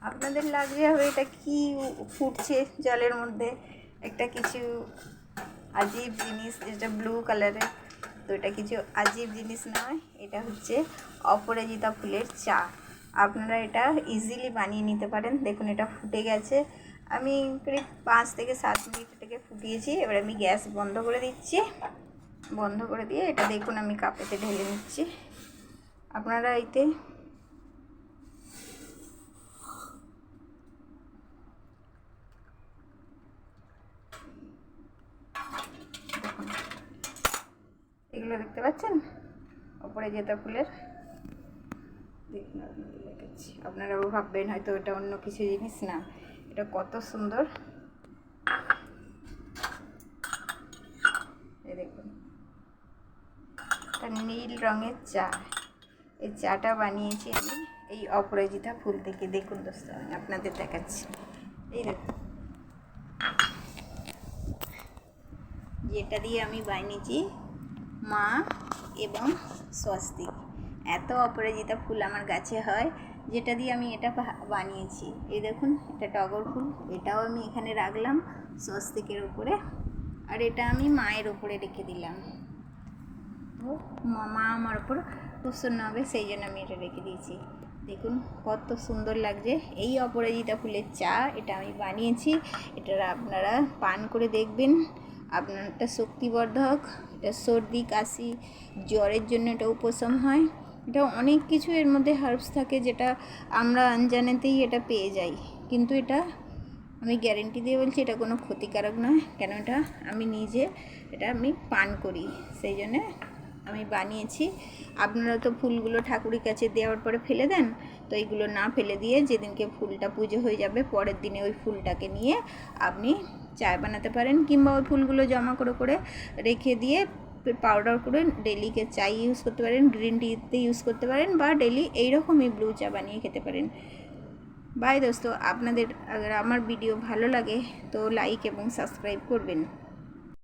আপনাদের লাগবে হবে এটা কি ফুটছে জলের মধ্যে, একটা কিছু আজীব জিনিস, যেটা ব্লু কালারের। তো এটা কিছু আজীব জিনিস নয়, এটা হচ্ছে অপরাজিতা ফুলের চা। আপনারা এটা ইজিলি বানিয়ে নিতে পারেন। দেখুন এটা ফুটে গেছে, আমি করিব 5 থেকে 7 মিনিট এটাকে ফুটিয়েছি। এবার আমি গ্যাস বন্ধ করে দিচ্ছি। বন্ধ করে দিয়ে এটা দেখুন আমি কাপেতে ঢেলে নিচ্ছি। আপনারা এতে এগুলো দেখতে পাচ্ছেন অপরাজিতা ফুলের, দেখুন আপনাদের দেখাচ্ছি। আপনারাও ভাববেন হয়তো এটা অন্য কিছু জিনিস, না, এটা কত সুন্দর। এই দেখুন এটা নীল রঙের চা। এই চাটা বানিয়েছি আমি এই অপরাজিতা ফুল থেকে। দেখুন দোস্ত আমি আপনাদের দেখাচ্ছি। এই দেখুন যেটা দিয়ে আমি বানিয়েছি মা এবং স্বস্তিক। এত অপরাজিতা ফুল আমার গাছে হয়, যেটা দিয়ে আমি এটা বানিয়েছি। এই দেখুন এটা টগর ফুল, এটাও আমি এখানে রাখলাম স্বস্তিকের উপরে, আর এটা আমি মায়ের উপরে রেখে দিলাম। তো মা আমার উপর প্রসন্ন হবে, সেই জন্য আমি এটা রেখে দিয়েছি। দেখুন কত সুন্দর লাগছে এই অপরাজিতা ফুলের চা। এটা আমি বানিয়েছি, এটা আপনারা পান করে দেখবেন। আপনার একটা শক্তিবর্ধক, এটা সর্দি কাশি জ্বরের জন্য এটা উপশম হয়। এটা অনেক কিছু এর মধ্যে হার্বস থাকে, যেটা আমরা অনজানেতেই এটা পেয়ে যাই, কিন্তু এটা আমি গ্যারেন্টি দিয়ে বলছি এটা কোনো ক্ষতিকারক নয়। কেন এটা আমি নিজে এটা আমি পান করি, সেই জন্যে আমি বানিয়েছি। আপনারা তো ফুলগুলো ঠাকুরের কাছে দেওয়ার পরে ফেলে দেন, তো এইগুলো না ফেলে দিয়ে যেদিনকে ফুলটা পুজো হয়ে যাবে পরের দিনে ওই ফুলটাকে নিয়ে আপনি চা বানাতে পারেন, কিংবা ওই ফুলগুলো জমা করে করে রেখে দিয়ে পাউডার করে ডেলিকে চা ইউজ করতে পারেন, গ্রিন টিতে ইউজ করতে পারেন, বা ডেলি এইরকমই ব্লু চা বানিয়ে খেতে পারেন। বাই দোস্তো, আপনাদের अगर আমার ভিডিও ভালো লাগে তো লাইক এবং সাবস্ক্রাইব করবেন।